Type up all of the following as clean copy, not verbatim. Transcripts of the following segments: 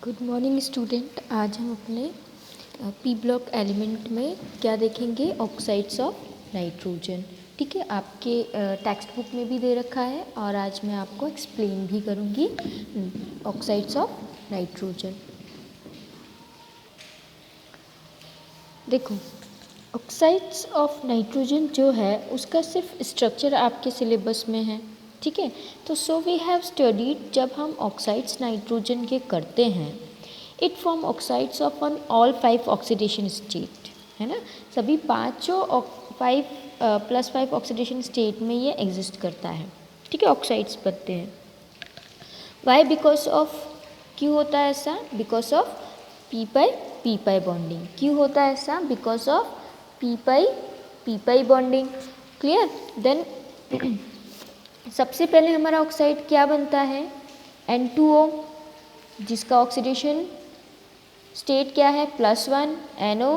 Good morning student. आज हम अपने पी ब्लॉक एलिमेंट में क्या देखेंगे, ऑक्साइड्स ऑफ नाइट्रोजन। ठीक है, आपके टेक्स्ट बुक में भी दे रखा है और आज मैं आपको एक्सप्लेन भी करूँगी ऑक्साइड्स ऑफ नाइट्रोजन। देखो, ऑक्साइड्स ऑफ नाइट्रोजन जो है उसका सिर्फ स्ट्रक्चर आपके सिलेबस में है। ठीक है, तो सो वी हैव स्टडीड, जब हम ऑक्साइड्स नाइट्रोजन के करते हैं, it form oxides of on all 5 oxidation state, है ना। सभी पाँचों 5+5 ऑक्सीडेशन स्टेट में ये एग्जिस्ट करता है। ठीक है, ऑक्साइड्स बनते हैं। वाई? बिकॉज ऑफ, क्यों होता है ऐसा? Because of P pi bonding. क्यों होता है ऐसा? Because of P pi bonding. Clear? Then सबसे पहले हमारा ऑक्साइड क्या बनता है? N2O, जिसका ऑक्सीडेशन स्टेट क्या है? +1 NO,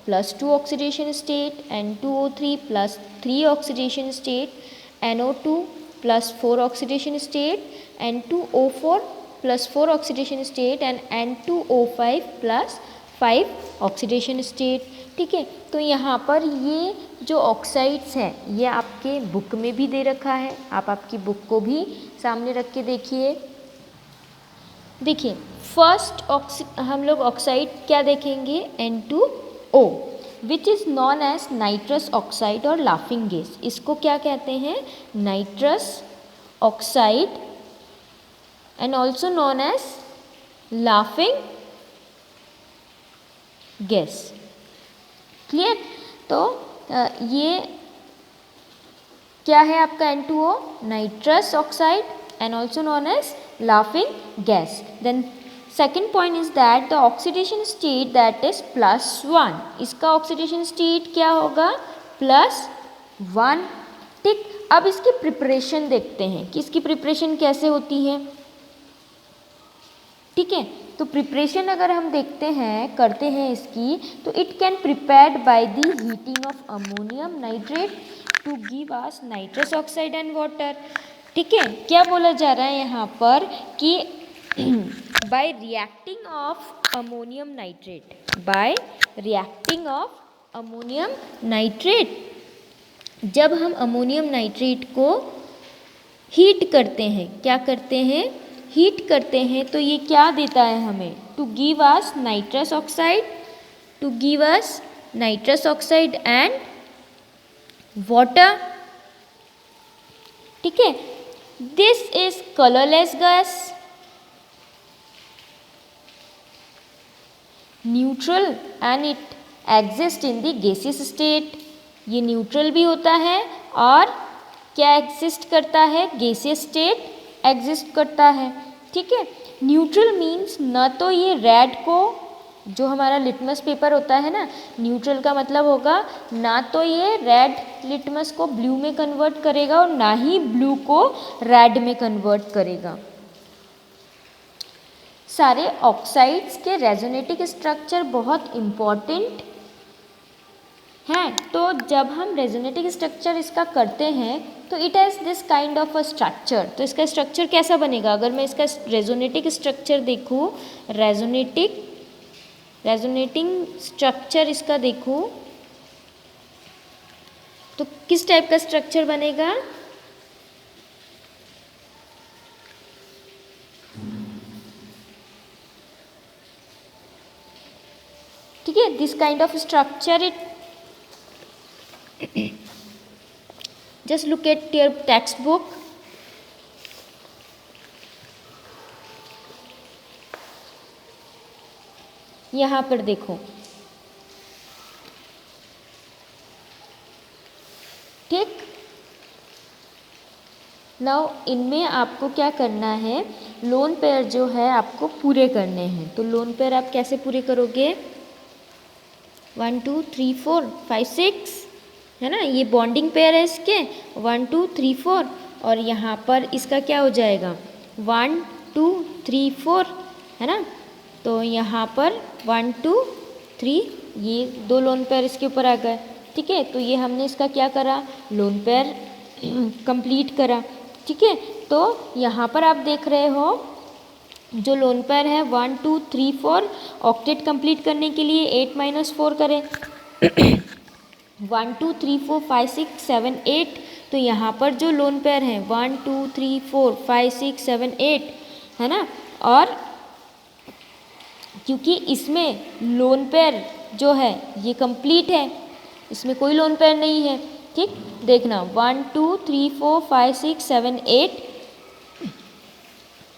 +2 oxidation state N2O3, +3 oxidation state NO2, +4 oxidation state N2O4, +4 oxidation state and N2O5, +5 oxidation state. ठीक है, तो यहाँ पर ये जो ऑक्साइड्स हैं ये आपके बुक में भी दे रखा है। आप आपकी बुक को भी सामने रख के देखिए। देखिए, फर्स्ट हम लोग ऑक्साइड क्या देखेंगे? N2O, which is known as nitrous oxide और लाफिंग गैस। इसको क्या कहते हैं? Nitrous oxide and also known as laughing gas. Clear? तो ये क्या है आपका N2O? Nitrous oxide and also known as laughing gas. Then second point is that the oxidation state that is +1, इसका oxidation state क्या होगा? +1। ठीक, अब इसकी प्रिपरेशन देखते हैं कि इसकी प्रिपरेशन कैसे होती है। ठीक है, तो प्रिपरेशन अगर हम देखते हैं, करते हैं इसकी, तो it can prepared by the heating of ammonium nitrate to give us nitrous oxide and water. ठीक है, क्या बोला जा रहा है यहाँ पर कि bye reacting of ammonium nitrate, bye reacting of ammonium nitrate, जब हम अमोनियम नाइट्रेट को हीट करते हैं, क्या करते हैं? हीट करते हैं, तो ये क्या देता है हमें? To give us nitrous oxide, to give us nitrous oxide and water. ठीक है, this is colourless gas, neutral and it exist in the gaseous state. ये न्यूट्रल भी होता है और क्या एग्जिस्ट करता है? गैसियस स्टेट एग्जिस्ट करता है। ठीक है, न्यूट्रल मीन्स न तो ये रेड को, जो हमारा लिटमस पेपर होता है ना, न्यूट्रल का मतलब होगा ना तो ये रेड लिटमस को ब्लू में कन्वर्ट करेगा और ना ही ब्लू को रेड में कन्वर्ट करेगा। सारे ऑक्साइड्स के रेजोनेटिक स्ट्रक्चर बहुत इम्पॉर्टेंट हैं। तो जब हम रेजोनेटिक स्ट्रक्चर इसका करते हैं तो it has this kind of a structure. तो इसका स्ट्रक्चर कैसा बनेगा? अगर मैं इसका रेजोनेटिक स्ट्रक्चर देखूँ, रेजोनेटिंग स्ट्रक्चर इसका देखूँ, तो किस टाइप का स्ट्रक्चर बनेगा? ठीक है, this kind of structure it just look at your textbook. यहाँ पर देखो, ठीक। नाउ इनमें आपको क्या करना है? लोन पेयर जो है आपको पूरे करने हैं। तो लोन पेयर आप कैसे पूरे करोगे? 1 2 3 4 5 6, है ना। ये बॉन्डिंग पेयर है इसके 1 2 3 4, और यहाँ पर इसका क्या हो जाएगा? 1 2 3 4, है ना। तो यहाँ पर 1 2 3, ये 2 लोन पेयर इसके ऊपर आ गए। ठीक है, तो ये हमने इसका क्या करा? लोन पेयर कंप्लीट करा। ठीक है, तो यहाँ पर आप देख रहे हो जो लोन पेयर है 1 2 3 4, ऑक्टेट कंप्लीट करने के लिए 8 - 4 करें 1 2 3 4 5 6 7 8। तो यहाँ पर जो लोन पेयर है 1 2 3 4 5 6 7 8 है ना। और क्योंकि इसमें लोन पेयर जो है ये कंप्लीट है, इसमें कोई लोन पेयर नहीं है। ठीक, देखना 1 2 3 4 5 6 7 8।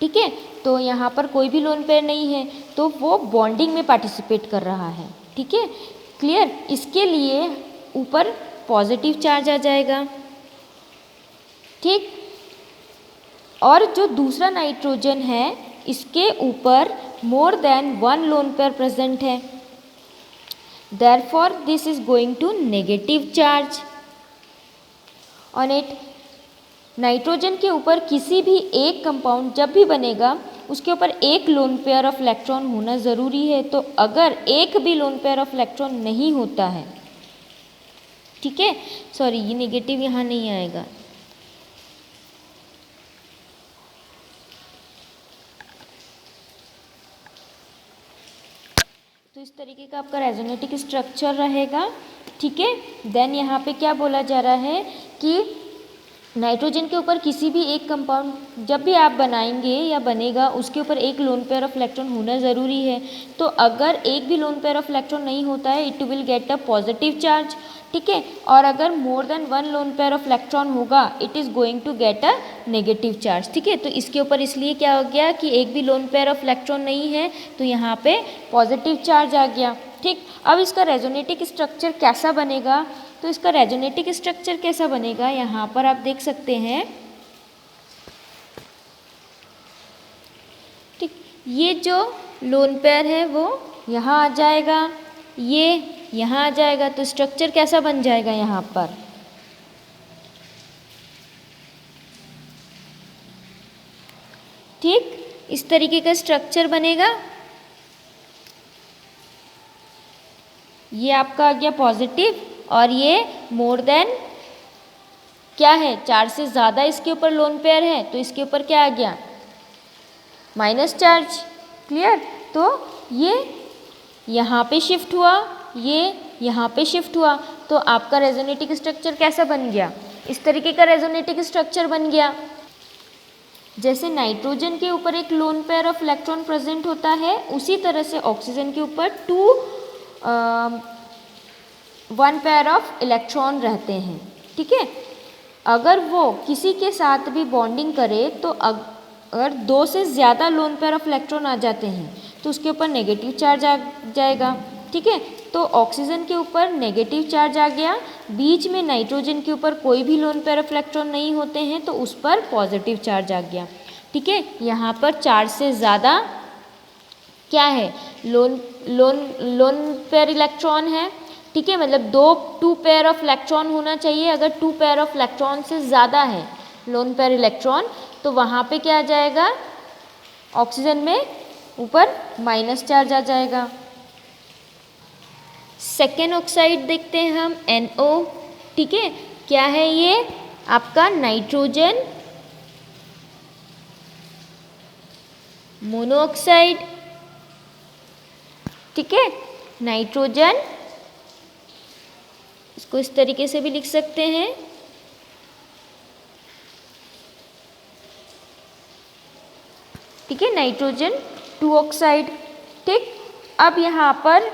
ठीक है, तो यहाँ पर कोई भी लोन पेयर नहीं है, तो वो बॉन्डिंग में पार्टिसिपेट कर रहा है। ठीक है, क्लियर। इसके लिए ऊपर पॉजिटिव चार्ज आ जाएगा। ठीक, और जो दूसरा नाइट्रोजन है इसके ऊपर more than 1 lone pair present है, therefore this is going to negative charge on it. Nitrogen के ऊपर किसी भी एक कंपाउंड जब भी बनेगा उसके ऊपर एक लोन पेयर ऑफ इलेक्ट्रॉन होना ज़रूरी है। तो अगर एक भी लोन पेयर ऑफ इलेक्ट्रॉन नहीं होता है, ठीक है, सॉरी ये नेगेटिव यहाँ नहीं आएगा, तो इस तरीके का आपका रेजोनेटिक स्ट्रक्चर रहेगा। ठीक है, देन यहाँ पे क्या बोला जा रहा है कि नाइट्रोजन के ऊपर किसी भी एक कंपाउंड जब भी आप बनाएंगे या बनेगा उसके ऊपर एक लोन पेयर ऑफ इलेक्ट्रॉन होना ज़रूरी है। तो अगर एक भी लोन पेयर ऑफ इलेक्ट्रॉन नहीं होता है it will get a positive charge. ठीक है, और अगर more than 1 lone pair of electron होगा it is going to get a negative charge. ठीक है, तो इसके ऊपर इसलिए क्या हो गया कि एक भी लोन पेयर ऑफ इलेक्ट्रॉन नहीं है तो यहाँ पे पॉजिटिव चार्ज आ गया। ठीक, अब इसका रेजोनेटिक स्ट्रक्चर कैसा बनेगा, तो इसका रेजोनेटिक स्ट्रक्चर कैसा बनेगा यहाँ पर आप देख सकते हैं। ठीक, ये जो लोन पेयर है वो यहाँ आ जाएगा, ये यहाँ आ जाएगा, तो स्ट्रक्चर कैसा बन जाएगा यहाँ पर। ठीक, इस तरीके का स्ट्रक्चर बनेगा। ये आपका आ गया पॉजिटिव और ये मोर देन क्या है 4 से ज़्यादा इसके ऊपर लोन पेयर है तो इसके ऊपर क्या आ गया माइनस चार्ज। क्लियर, तो ये यहाँ पे शिफ्ट हुआ, ये यहाँ पे शिफ्ट हुआ, तो आपका रेजोनेटिक स्ट्रक्चर कैसा बन गया, इस तरीके का रेजोनेटिक स्ट्रक्चर बन गया। जैसे नाइट्रोजन के ऊपर एक loan pair of electron present होता है उसी तरह से ऑक्सीजन के ऊपर 1 पेयर ऑफ इलेक्ट्रॉन रहते हैं। ठीक है, अगर वो किसी के साथ भी बॉन्डिंग करे तो अगर 2 से ज़्यादा लोन पेयर ऑफ इलेक्ट्रॉन आ जाते हैं तो उसके ऊपर नेगेटिव चार्ज आ जाएगा। ठीक है, तो ऑक्सीजन के ऊपर नेगेटिव चार्ज आ गया, बीच में नाइट्रोजन के ऊपर कोई भी लोन पेयर ऑफ इलेक्ट्रॉन नहीं होते हैं तो उस पर पॉजिटिव चार्ज आ गया। ठीक है, यहाँ पर 4 से ज़्यादा क्या है लोन पेयर इलेक्ट्रॉन है। ठीक है, मतलब 2 पेयर ऑफ इलेक्ट्रॉन होना चाहिए। अगर 2 पेयर ऑफ इलेक्ट्रॉन से ज़्यादा है लोन पेयर इलेक्ट्रॉन तो वहाँ पे क्या आ जाएगा, ऑक्सीजन में ऊपर माइनस चार्ज आ जाएगा। सेकेंड ऑक्साइड देखते हैं हम NO। ठीक है, क्या है ये आपका नाइट्रोजन मोनोऑक्साइड। ठीक है, नाइट्रोजन, इसको इस तरीके से भी लिख सकते हैं, ठीक है, नाइट्रोजन 2 ऑक्साइड। ठीक, अब यहाँ पर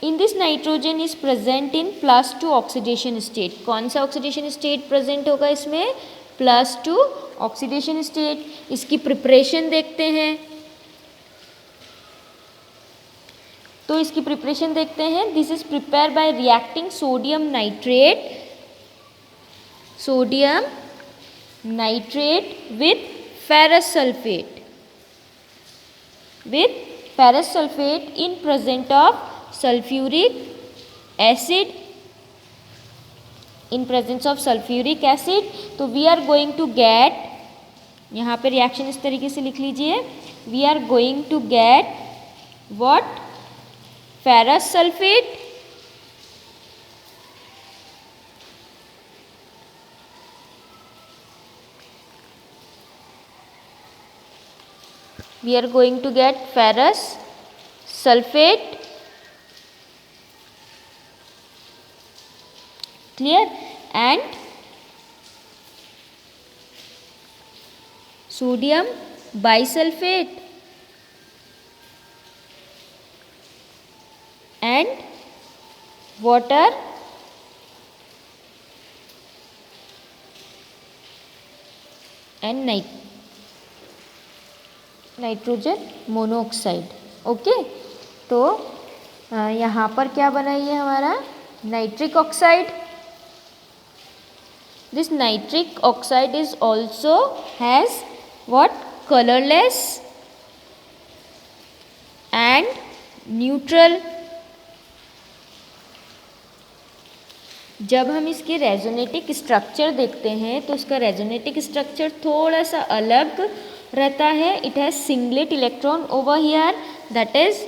in this nitrogen is present in +2 oxidation state. कौन सा ऑक्सीडेशन स्टेट प्रेजेंट होगा इसमें, +2 ऑक्सीडेशन स्टेट। इसकी प्रिपरेशन देखते हैं, तो इसकी प्रिपरेशन देखते हैं। This is prepare by reacting sodium nitrate with ferrous sulphate in present of sulphuric acid, in presence of sulphuric acid. तो we are going to get, यहाँ पे रिएक्शन इस तरीके से लिख लीजिए, we are going to get what, ferrous sulphate We are going to get ferrous sulfate. Clear? And sodium bisulfate and water and nitrogen monoxide. Okay, तो यहाँ पर क्या बना ये हमारा nitric oxide. This nitric oxide is also has what? Colorless and neutral. जब हम इसके रेजोनेटिक स्ट्रक्चर देखते हैं तो उसका रेजोनेटिक स्ट्रक्चर थोड़ा सा अलग रहता है. It has singlet electron over here, that is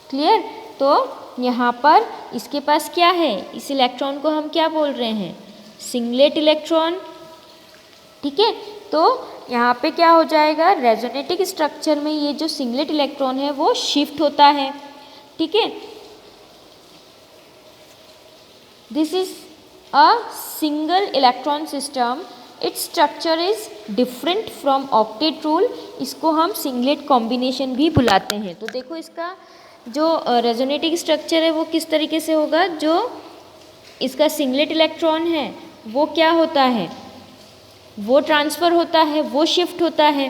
clear. तो यहाँ पर इसके पास क्या है, इस इलेक्ट्रॉन को हम क्या बोल रहे हैं, सिंगलेट इलेक्ट्रॉन. ठीक है, तो यहाँ पे क्या हो जाएगा, रेजोनेटिक स्ट्रक्चर में ये जो सिंगलेट इलेक्ट्रॉन है वो शिफ्ट होता है. ठीक है, this is a single electron system. Its structure is different from octet rule. इसको हम सिंगलेट कॉम्बिनेशन भी बुलाते हैं. तो देखो इसका जो रेजोनेटिक स्ट्रक्चर है वो किस तरीके से होगा. जो इसका सिंगलेट इलेक्ट्रॉन है वो क्या होता है, वो ट्रांसफ़र होता है, वो शिफ्ट होता है.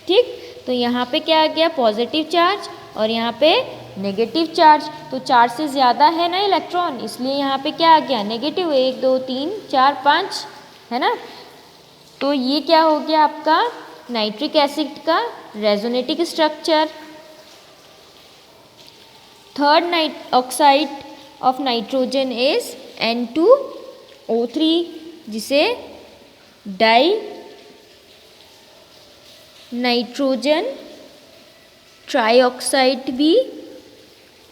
ठीक, तो यहाँ पे क्या आ गया, पॉजिटिव चार्ज और यहाँ पे नेगेटिव चार्ज. तो 4 से ज़्यादा है ना इलेक्ट्रॉन, इसलिए यहाँ पे क्या आ गया, नेगेटिव. 1 2 3 4 5 है ना. तो ये क्या हो गया आपका नाइट्रिक एसिड का resonating structure. Third oxide of nitrogen is N2O3, जिसे डाई नाइट्रोजन ट्राइऑक्साइड भी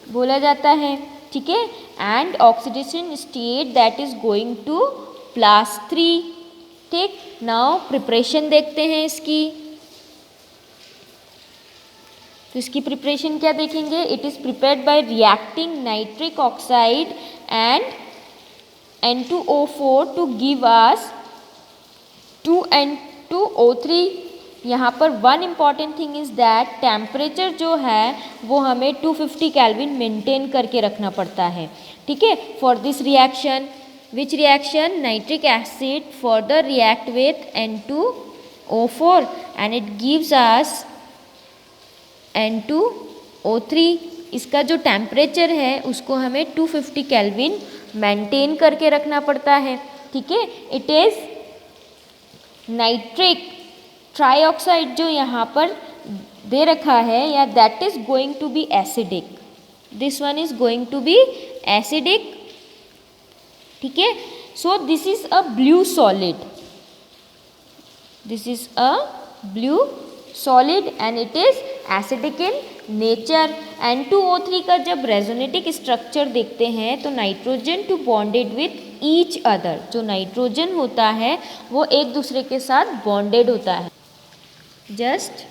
बोला जाता है. ठीक है, and oxidation state that is going to +3. ठीक, नाउ प्रिपरेशन देखते हैं इसकी. तो इसकी प्रिपरेशन क्या देखेंगे, it is prepared by reacting nitric oxide and N2O4 to give us 2N2O3. यहाँ पर one important thing is that temperature जो है वो हमें 250 केल्विन मेंटेन करके रखना पड़ता है. ठीक है, for this reaction, which reaction, nitric acid further react with N2O4 and it gives us N2O3. इसका जो टेम्परेचर है उसको हमें 250 केल्विन मेंटेन करके रखना पड़ता है. ठीक है, इट इज़ नाइट्रिक ट्राइऑक्साइड जो यहाँ पर दे रखा है, या that is going to be acidic. This one is going to be acidic. ठीक है, so this is a blue solid. This is a blue solid and it is acidic in nature. N2O3 का जब resonating structure देखते हैं तो nitrogen two bonded with each other. जो nitrogen होता है वो एक दूसरे के साथ बॉन्डेड होता है. जस्ट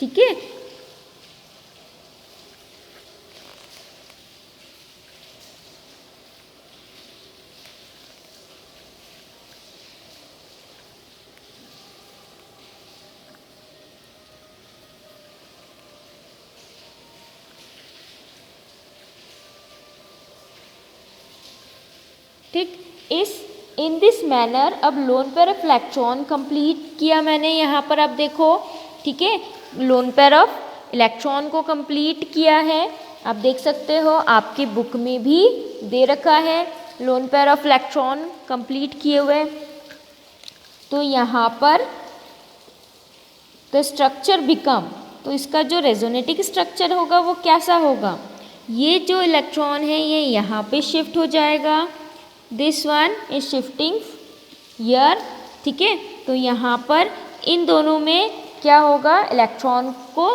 ठीक है, ठीक. इन दिस मैनर अब loan pair of electron complete किया मैंने यहाँ पर. अब देखो, ठीक है, लोन पेयर ऑफ इलेक्ट्रॉन को कंप्लीट किया है. आप देख सकते हो आपकी बुक में भी दे रखा है loan pair of electron complete किए हुए. तो यहाँ पर द स्ट्रक्चर बिकम, तो इसका जो रेजोनेटिक स्ट्रक्चर होगा वो कैसा होगा, ये जो इलेक्ट्रॉन है ये यहाँ पे शिफ्ट हो जाएगा. This one is shifting here. ठीक है, तो यहाँ पर इन दोनों में क्या होगा, इलेक्ट्रॉन को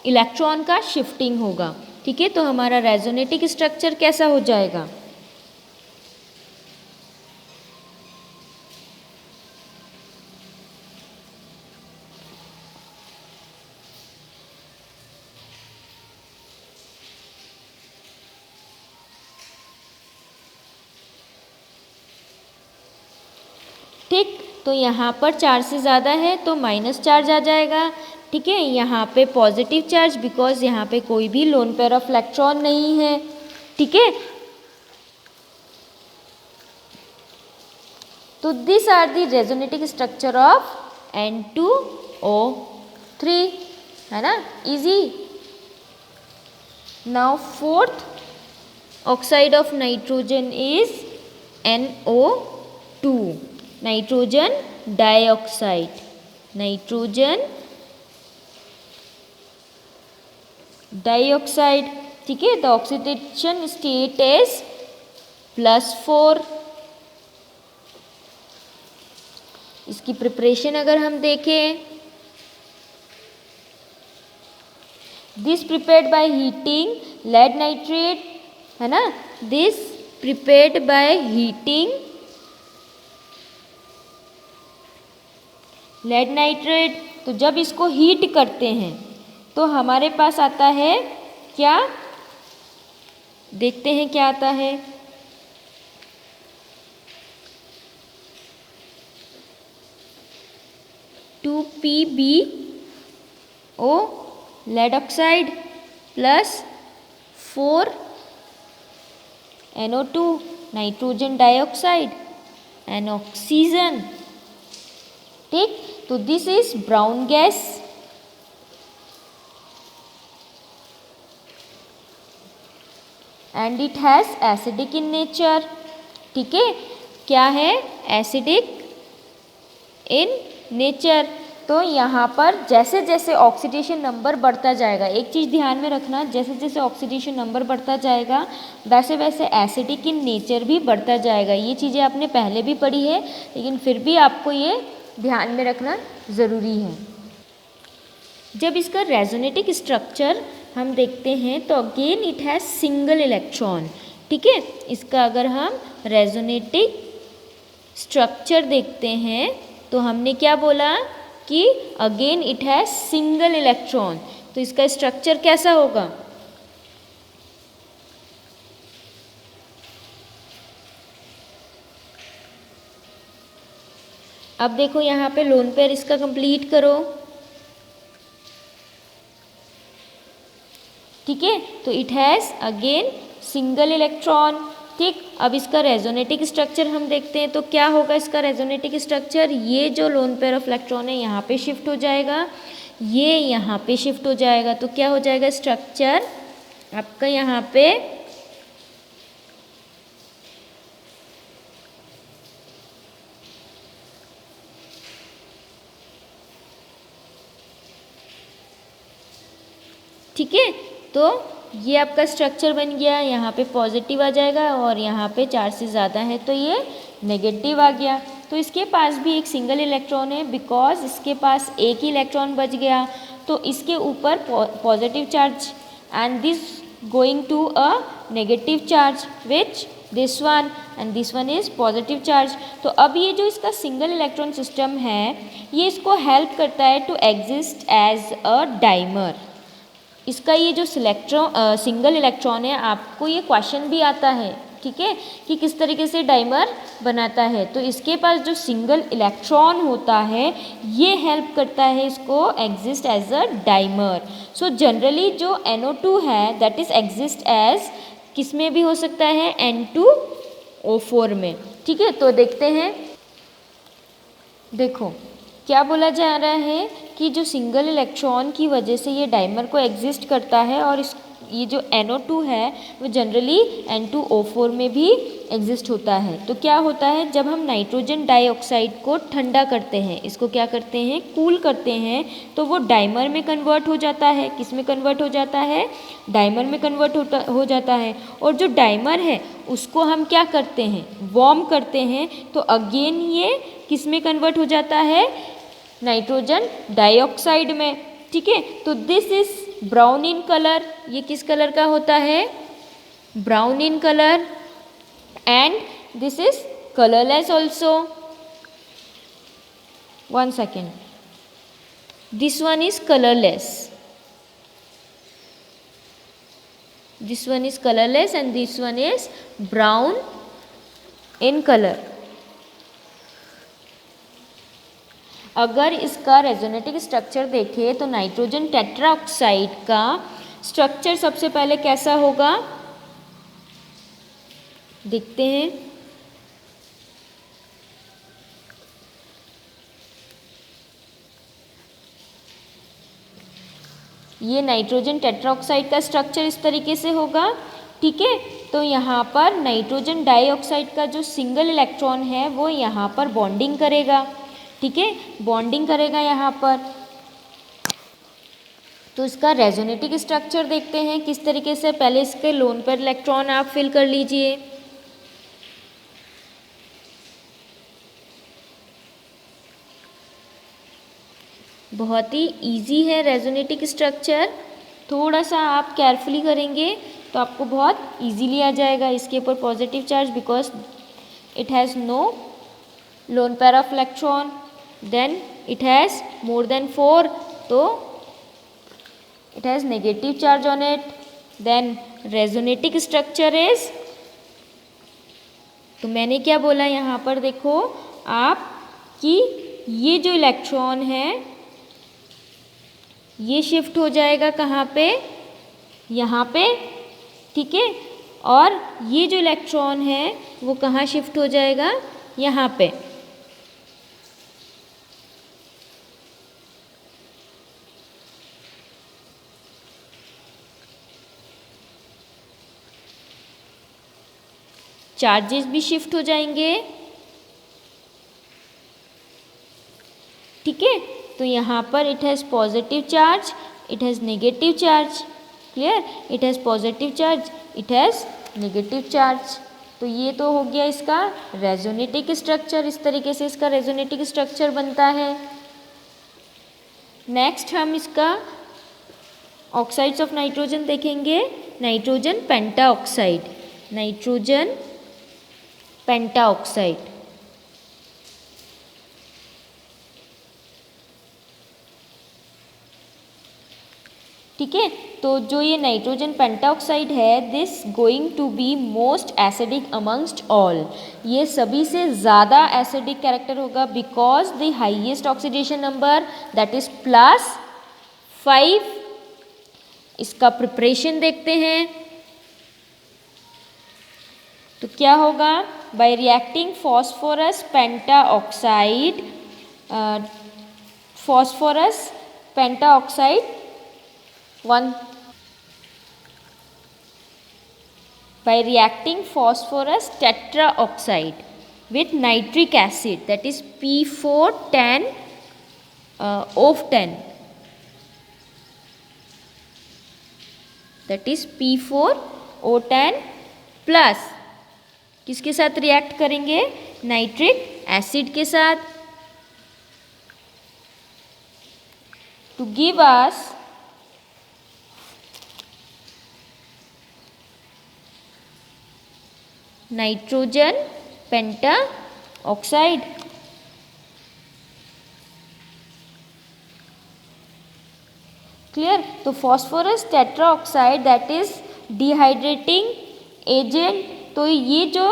इलेक्ट्रॉन का शिफ्टिंग होगा। ठीक है, तो हमारा रेजोनेटिक स्ट्रक्चर कैसा हो जाएगा? ठीक, तो यहाँ पर चार्ज से ज़्यादा है तो माइनस चार्ज आ जाएगा। ठीक है, यहाँ पे पॉजिटिव चार्ज, बिकॉज यहाँ पे कोई भी लोन पेयर ऑफ इलेक्ट्रॉन नहीं है। ठीक है, तो this are the resonating structure of N2O3, है ना, easy. Now fourth oxide of nitrogen is NO2, nitrogen dioxide. Nitrogen dioxide, ठीक है, द ऑक्सीडेशन स्टेट इज +4। इसकी प्रिपरेशन अगर हम देखें, this prepared by heating lead nitrate, है ना, this prepared by heating lead nitrate. तो जब इसको हीट करते हैं तो हमारे पास आता है क्या, देखते हैं क्या आता है। (2PbO lead oxide +4 NO2 nitrogen dioxide and oxygen. ठीक, तो this is brown gas and it has acidic in nature. ठीक है, क्या है, एसिडिक इन नेचर। तो यहाँ पर जैसे जैसे ऑक्सीडेशन नंबर बढ़ता जाएगा, एक चीज़ ध्यान में रखना, जैसे जैसे ऑक्सीडेशन नंबर बढ़ता जाएगा वैसे वैसे एसिडिक इन नेचर भी बढ़ता जाएगा। ये चीज़ें आपने पहले भी पढ़ी है, लेकिन फिर भी आपको ये ध्यान में रखना ज़रूरी है। जब इसका रेजोनेटिक स्ट्रक्चर हम देखते हैं तो again it has single electron. ठीक है, इसका अगर हम रेजोनेटिक स्ट्रक्चर देखते हैं तो हमने क्या बोला कि again it has single electron. तो इसका स्ट्रक्चर कैसा होगा, अब देखो यहाँ पे लोन पेयर इसका कंप्लीट करो। ठीक है, तो it has again single electron. ठीक, अब इसका रेजोनेटिक स्ट्रक्चर हम देखते हैं तो क्या होगा इसका रेजोनेटिक स्ट्रक्चर, ये जो लोन पेयर ऑफ इलेक्ट्रॉन है यहाँ पे शिफ्ट हो जाएगा, ये यहाँ पे शिफ्ट हो जाएगा। तो क्या हो जाएगा स्ट्रक्चर आपका यहाँ पे ठीक है, तो ये आपका स्ट्रक्चर बन गया। यहाँ पे पॉजिटिव आ जाएगा और यहाँ पे चार्ज से ज़्यादा है तो ये नेगेटिव आ गया। तो इसके पास भी एक सिंगल इलेक्ट्रॉन है, बिकॉज इसके पास एक ही इलेक्ट्रॉन बच गया तो इसके ऊपर positive charge and this going to a negative charge which this one and this one is positive charge. तो अब ये जो इसका सिंगल इलेक्ट्रॉन सिस्टम है ये इसको हेल्प करता है to exist as a dimer. इसका ये जो सिंगल इलेक्ट्रॉन है, आपको ये क्वेश्चन भी आता है, ठीक है, कि किस तरीके से डाइमर बनाता है। तो इसके पास जो सिंगल इलेक्ट्रॉन होता है ये हेल्प करता है इसको exist as a dimer. So generally जो NO2 है दैट इज एग्जिस्ट एज किस में भी हो सकता है, N2O4 में। ठीक है, तो देखते हैं, देखो क्या बोला जा रहा है कि जो सिंगल इलेक्ट्रॉन की वजह से ये डाइमर को एग्जिस्ट करता है और ये जो NO2 है वो जनरली N2O4 में भी एग्जिस्ट होता है। तो क्या होता है जब हम नाइट्रोजन डाइऑक्साइड को ठंडा करते हैं, इसको क्या करते हैं, कूल करते हैं, तो वो डाइमर में कन्वर्ट हो जाता है। किस में कन्वर्ट हो जाता है, डाइमर में कन्वर्ट हो जाता है। और जो डाइमर है उसको हम क्या करते हैं, वार्म करते हैं, तो अगेन ये किस में कन्वर्ट हो जाता है, नाइट्रोजन डाइऑक्साइड में। ठीक है। तो this is brown in colour, ये किस कलर का होता है, brown in colour, and this is colourless also. One second, this one is colourless, this one is colorless and this one is brown in color। अगर इसका रेजोनेटिक structure देखें तो nitrogen tetroxide का स्ट्रक्चर सबसे पहले कैसा होगा, देखते हैं। ये नाइट्रोजन टेट्राऑक्साइड का स्ट्रक्चर इस तरीके से होगा, ठीक है। तो यहाँ पर नाइट्रोजन डाइऑक्साइड का जो सिंगल इलेक्ट्रॉन है वो यहाँ पर बॉन्डिंग करेगा, ठीक है, बॉन्डिंग करेगा यहाँ पर। तो इसका रेजोनेटिक स्ट्रक्चर देखते हैं किस तरीके से। पहले इसके लोन पेयर इलेक्ट्रॉन आप फिल कर लीजिए। बहुत ही इजी है रेजोनेटिक स्ट्रक्चर, थोड़ा सा आप केयरफुली करेंगे तो आपको बहुत इजीली आ जाएगा। इसके ऊपर positive charge because it has no lone pair of electron, then it has more than 4, तो it has negative charge on it. Then resonating structure is, तो मैंने क्या बोला यहाँ पर देखो आप कि ये जो इलेक्ट्रॉन है ये शिफ्ट हो जाएगा कहाँ पे, यहाँ पे, ठीक है। और ये जो इलेक्ट्रॉन है वो कहाँ शिफ्ट हो जाएगा, यहाँ पे। चार्जेस भी शिफ्ट हो जाएंगे, ठीक है। तो यहाँ पर it has positive charge, it has negative charge, clear, it has positive charge, it has negative charge. तो ये तो हो गया इसका रेजोनेटिक स्ट्रक्चर, इस तरीके से इसका रेजोनेटिक स्ट्रक्चर बनता है। नेक्स्ट हम इसका ऑक्साइड्स ऑफ नाइट्रोजन देखेंगे। नाइट्रोजन पेंटाऑक्साइड, नाइट्रोजन पेंटाऑक्साइड, ठीक है। तो जो ये नाइट्रोजन पेंटाऑक्साइड है, this going to be most acidic amongst all, ये सभी से ज़्यादा एसिडिक कैरेक्टर होगा because the highest oxidation number that is +5। इसका प्रिपरेशन देखते हैं तो क्या होगा, by reacting phosphorus pentaoxide, phosphorus pentaoxide 1, by reacting phosphorus tetraoxide with nitric acid, that is P410 O10, that is P4O10 plus किसके साथ react करेंगे, नाइट्रिक एसिड के साथ, to give us nitrogen pentaoxide. Clear. तो phosphorus tetraoxide that is dehydrating agent. तो ये जो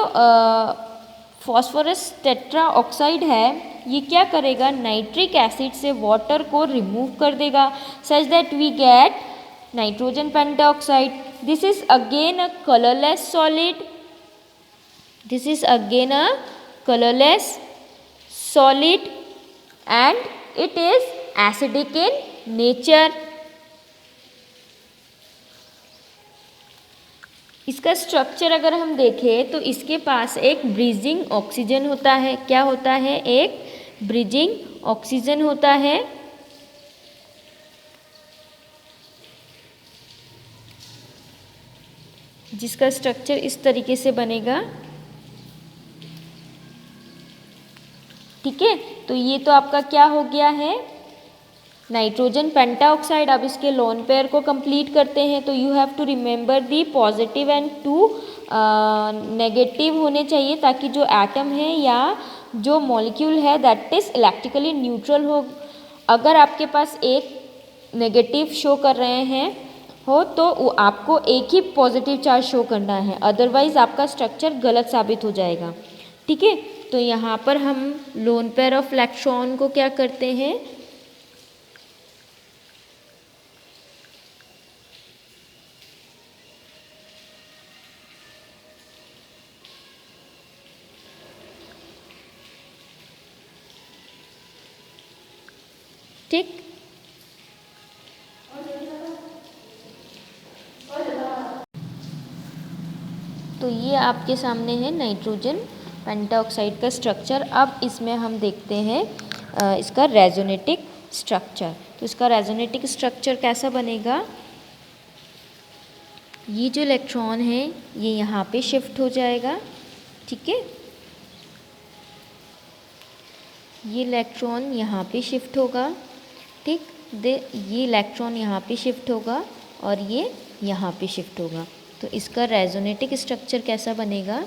phosphorus tetraoxide है ये क्या करेगा, नाइट्रिक एसिड से वाटर को रिमूव कर देगा such that we get nitrogen pentaoxide. This is again a colourless solid, this is again a colorless solid and it is acidic in nature। इसका स्ट्रक्चर अगर हम देखें तो इसके पास एक ब्रीजिंग ऑक्सीजन होता है, क्या होता है, एक ब्रीजिंग ऑक्सीजन होता है, जिसका स्ट्रक्चर इस तरीके से बनेगा, ठीक है। तो ये तो आपका क्या हो गया है, नाइट्रोजन पेंटाऑक्साइड, अब इसके लोन पेयर को कंप्लीट करते हैं तो you have to remember the positive and 2 negative होने चाहिए ताकि जो एटम है या जो मॉलिक्यूल है दैट इज इलेक्ट्रिकली न्यूट्रल हो। अगर आपके पास एक नेगेटिव शो कर रहे हैं हो तो आपको एक ही पॉजिटिव चार्ज शो करना है, अदरवाइज आपका स्ट्रक्चर गलत साबित हो जाएगा। ठीक है, तो यहाँ पर हम लोन पेयर ऑफ इलेक्ट्रॉन को क्या करते हैं, ठीक, तो ये आपके सामने है नाइट्रोजन पेंटाऑक्साइड का स्ट्रक्चर। अब इसमें हम देखते हैं इसका रेजोनेटिक स्ट्रक्चर। तो इसका रेजोनेटिक स्ट्रक्चर कैसा बनेगा, ये जो इलेक्ट्रॉन है ये यहाँ पे शिफ्ट हो जाएगा। ठीक है, ये इलेक्ट्रॉन यहाँ पे शिफ्ट होगा। ठीक, ये इलेक्ट्रॉन यहाँ पे शिफ्ट होगा और ये यहाँ पे शिफ्ट होगा। तो इसका रेजोनेटिक स्ट्रक्चर कैसा बनेगा,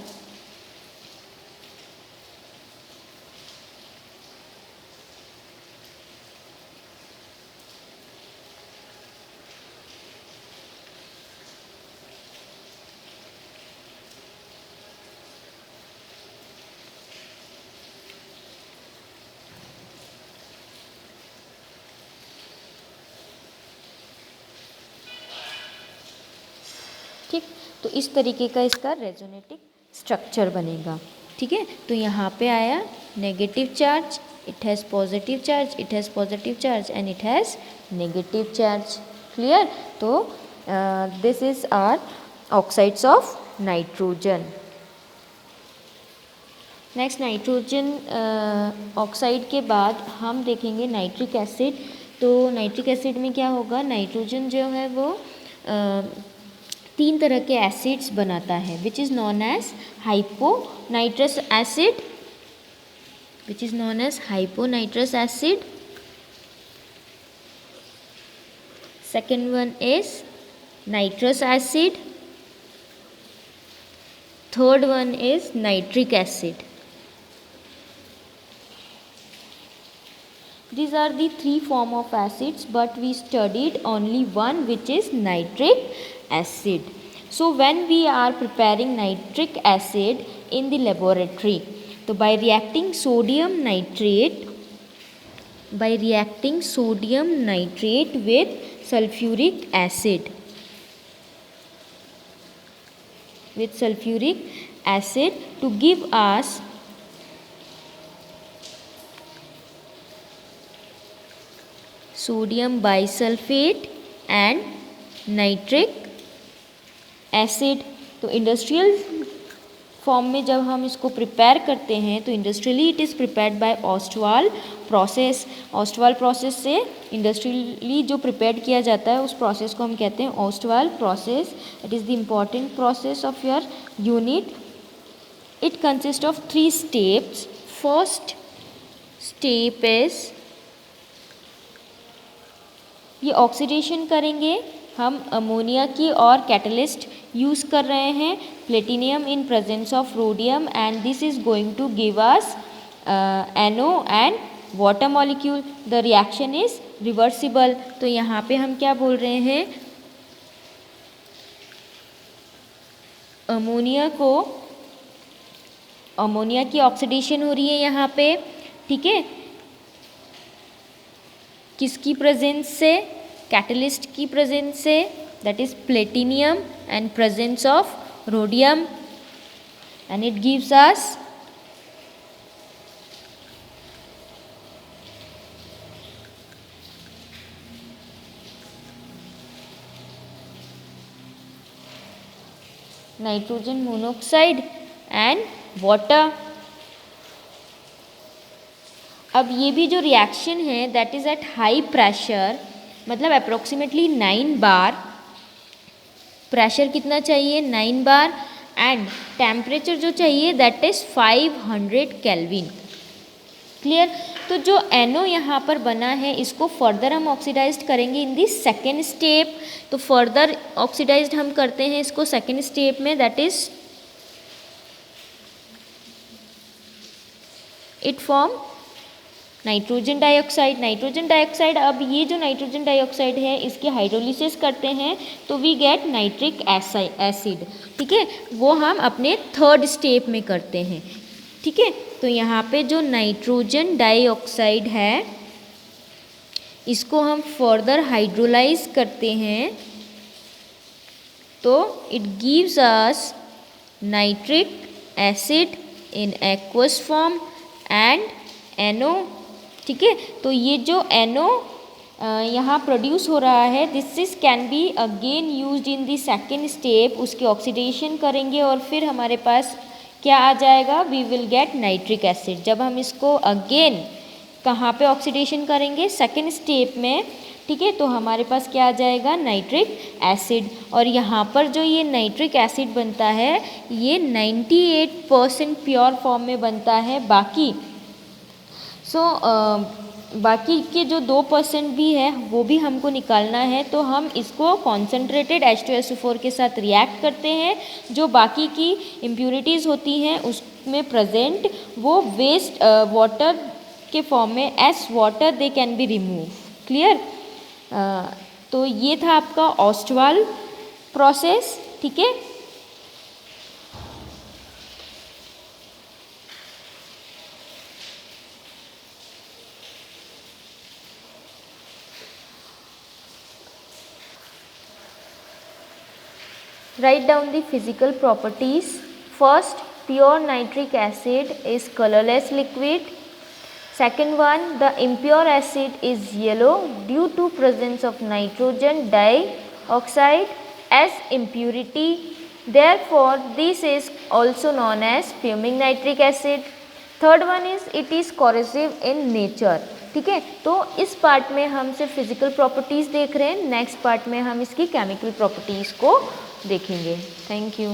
ठीक, तो इस तरीके का इसका रेजोनेटिक स्ट्रक्चर बनेगा। ठीक है, तो यहाँ पे आया negative charge, it has positive charge, it has positive charge and it has negative charge. Clear, तो this is are oxides of nitrogen. Next nitrogen oxide के बाद हम देखेंगे नाइट्रिक एसिड। तो नाइट्रिक एसिड में क्या होगा, नाइट्रोजन जो है वो 3 तरह के एसिड्स बनाता है which is known as hyponitrous acid, which is known as hyponitrous acid. Second one is nitrous acid, third one is nitric acid. These are the 3 form of acids, but we studied only one, which is nitric acid. So when we are preparing nitric acid in the laboratory, so by reacting sodium nitrate with sulfuric acid, to give us sodium bisulfate and nitric acid। तो industrial form में जब हम इसको prepare करते हैं तो industrially it is prepared by Ostwald process. Ostwald process से industrially जो प्रिपेयर किया जाता है उस प्रोसेस को हम कहते हैं Ostwald process. It is the important process of your unit. It consist of 3 steps. First step is, ये ऑक्सीडेशन करेंगे हम अमोनिया की और कैटलिस्ट यूज़ कर रहे हैं platinum in presence of rhodium and this is going to give us NO and water molecule. The reaction is reversible. तो यहाँ पे हम क्या बोल रहे हैं, अमोनिया की ऑक्सीडेशन हो रही है यहाँ पे। ठीक है, किसकी प्रेजेंस से, कैटलिस्ट की प्रेजेंस से, that is platinum and presence of rhodium and it gives us nitrogen monoxide and water. अब ये भी जो रिएक्शन है that is at high pressure, मतलब अप्रोक्सीमेटली 9 बार। प्रेशर कितना चाहिए, 9 बार, एंड टेम्परेचर जो चाहिए दैट इज़ 500 केल्विन। क्लियर। तो जो NO यहाँ पर बना है इसको फर्दर हम ऑक्सीडाइज्ड करेंगे इन दी सेकेंड स्टेप। तो फर्दर ऑक्सीडाइज्ड हम करते हैं इसको सेकेंड स्टेप में, that is it form nitrogen dioxide. Nitrogen dioxide, अब ये जो नाइट्रोजन डाइऑक्साइड है इसकी हाइड्रोलिसिस करते हैं तो वी गेट नाइट्रिक एसिड। ठीक है, वो हम अपने थर्ड स्टेप में करते हैं। ठीक है, तो यहाँ पे जो नाइट्रोजन डाइऑक्साइड है इसको हम फर्दर हाइड्रोलाइज करते हैं तो it gives us nitric acid in aqueous form and NO। ठीक है, तो ये जो NO यहाँ प्रोड्यूस हो रहा है this is can be again used in the second step. उसके ऑक्सीडेशन करेंगे और फिर हमारे पास क्या आ जाएगा, we will get nitric acid. जब हम इसको अगेन कहाँ पे ऑक्सीडेशन करेंगे, सेकेंड स्टेप में। ठीक है, तो हमारे पास क्या आ जाएगा, नाइट्रिक एसिड। और यहाँ पर जो ये नाइट्रिक एसिड बनता है ये 98% प्योर फॉर्म में बनता है। बाकी के जो 2% भी है वो भी हमको निकालना है, तो हम इसको कॉन्सेंट्रेटेड H2SO4 के साथ रिएक्ट करते हैं। जो बाकी की इम्प्यूरिटीज़ होती हैं उसमें प्रेजेंट वो वेस्ट वाटर के फॉर्म में S water they can be remove. Clear. तो ये था आपका ऑस्टवाल प्रोसेस। ठीक है, write down the physical properties. First, pure nitric acid is colorless liquid. Second one, the impure acid is yellow due to presence of nitrogen dioxide as impurity. Therefore, this is also known as fuming nitric acid. Third one is it is corrosive in nature. ठीक है, तो इस part में हम सिर्फ physical properties देख रहे हैं, नेक्स्ट पार्ट में हम इसकी केमिकल प्रॉपर्टीज़ को देखेंगे। Thank you.